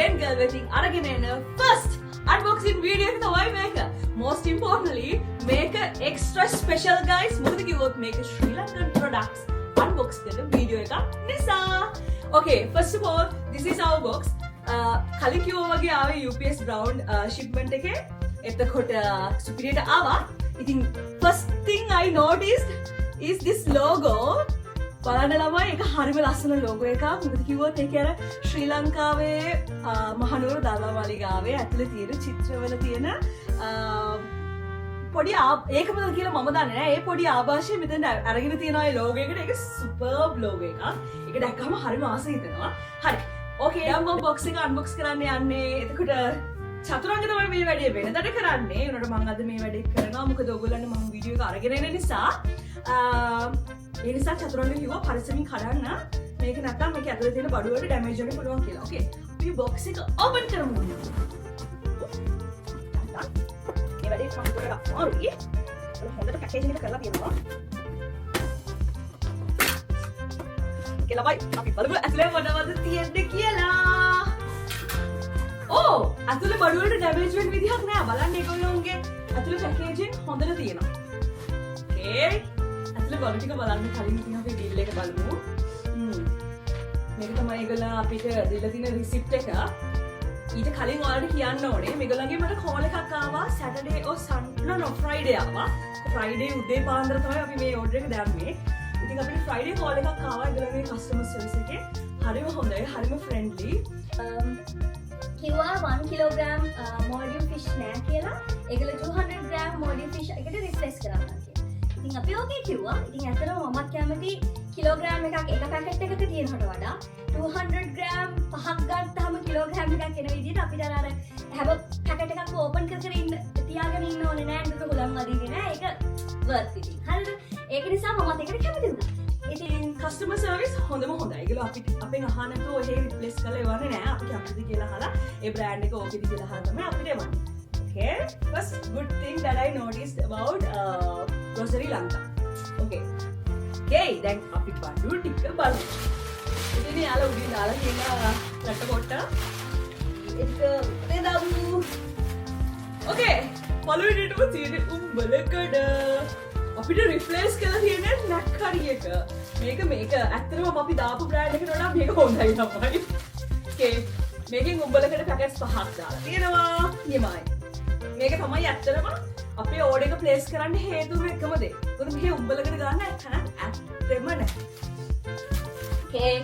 Lane Girl wedding අරගෙන එන first unboxing video එක තමයි මේක. Most importantly මේක extra special guys. මොකද කිව්වොත් මේක Sri Lankan products unbox කරන video එකක් නිසා. Okay, first of all this is our box. කලින් කිව්වා වගේ ආවේ UPS brown shipment එකේ. එතකොට superior ආවා. ඉතින් first thing I noticed is this logo. බලන්න ළමයි ඒක හරිම ලස්සන ලෝගෝ එකක්. මොකද කිව්වොත් ඒක අර ශ්‍රී ලංකාවේ මහනුවර දළදා මාලිගාවේ ඇතුලේ තියෙන චිත්‍රවල තියෙන පොඩි ඒකමද කියලා මම දන්නේ නැහැ. ඒ පොඩි ආభాෂය මෙතන අරගෙන තියෙනවා ඒ ලෝගෝ එකට. ඒක සුපර්බ් ලෝගෝ එකක්. ඒක දැක්කම හරිම ආස හිතෙනවා. හරි. ඕකේ දැන් මම box එක unbox කරන්න යන්නේ. එතකොට චතුරංග තමයි මේ වැඩේ වෙනදට කරන්නේ. උනට මම අද මේ වැඩේ කරනවා. මොකද ඔයගොල්ලන්ට මම වීඩියෝ එක අරගෙන එන නිසා ඒ නිසා චතුරංග කිව්වා පරිස්සමින් කඩන්න. මේක නැත්තම් මේක ඇතුලේ තියෙන බඩු වලට ඩැමේජ් වෙන්න පුළුවන් කියලා. ඕකේ. අපි box එක open කරමු. මේ වැඩේ මම කරලා අමාරුයි. හොඳට පැකේජින් එක කරලා තියෙනවා. කියලා බයි අපි බලමු ඇතුලේ මොනවද තියෙන්නේ කියලා. ඕ ඇතුලේ බඩු වලට ඩැමේජ් වෙන්න විදිහක් නෑ. බලන්න ඒගොල්ලෝගේ ඇතුලේ පැකේජින් හොඳට තියෙනවා. ඕකේ. ඇතුලේ බඩු ටික බලන්න කලින් ඉතින් අපි බිල් එක බලමු. මේක තමයි ඒගොල්ලෝ අපිට දීලා තියෙන රිසිප්ට් එක. ඊට කලින් ඔයාලට කියන්න ඕනේ මේගොල්ලන්ගේ මට කෝල් එකක් ආවා සැටර්ඩේ or no ෆ්‍රයිඩේ ආවා. ෆ්‍රයිඩේ උදේ පාන්දර තමයි අපි මේ ඕඩර් එක දැම්මේ. ඉතින් අපිට ෆ්‍රයිඩේ කෝල් එකක් ආවා ඒගොල්ලන්ගේ කස්ටමර් සර්විස් එකේ. හරිම හොඳයි, හරිම ෆ්‍රෙන්ඩ්ලි. කිව්වා 1 කිලෝග්‍රෑම් මෝඩියම් ෆිෂ් නෑ කියලා. ඒගොල්ලෝ 200 ග්‍රෑම් මෝඩියම් ෆිෂ් එකට රිප්ලේස් කරන්න කියලා. ඉතින් අපි ඕකේ කිව්වා. ඉතින් ඇත්තටම මමත් කැමති කිලෝග්‍රෑම් එකක් එක පැකට් එකක තියෙනකට වඩා 200 ග්‍රෑම් පහක් ගත්තාම කිලෝග්‍රෑම් එකක් එන විදිහට අපිට අර හැම පැකට් එකක් ඕපන් කර කර ඉන්න තියාගෙන ඉන්න ඕනේ නෑ. දුක හුලම් වදින්නේ නෑ. ඒක වර්ත් ඉතින්. හරිද? ඒක නිසා මමත් ඒකට කැමති වුණා. ඉතින් කස්ටමර් සර්විස් හොඳම හොඳයි. ඒගොල්ලෝ අපිට අපෙන් අහන්නතෝ එහෙ රිප්ලේස් කරලා එවන්නේ නෑ. අපිට අපිට කියලා අහලා ඒ බ්‍රෑන්ඩ් එක ඕකෙද කියලා අහලා තමයි අපිට එවන්නේ. Okay, first good thing that I noticed about Grocery Lanka. Okay. Okay, දැන් අපි බඩු ටික බලමු. ඉතින් යාළුවා උඩින් දාලා තියෙන රට කොට ඒක දෙදමු. Okay, පළවෙනිටම තියෙන උඹලකඩ අපිට රිප්ලේස් කරලා තියෙන නැක් හරි එක. මේක ඇත්තටම අපි දාපු බ්‍රෑන්ඩ් එකට වඩා මේක හොඳයි තමයි. Okay, මේකෙන් උඹලකඩ පැකට්ස් 5ක් දාලා තියෙනවා. නියමයි. මේක තමයි ඇත්තටම අපේ ඕඩර් එක ප්ලේස් කරන්න හේතුව එකම දේ. මොකද මෙහි උඹලකට ගන්න තැනක් ඇත්තෙම නැහැ. Okay.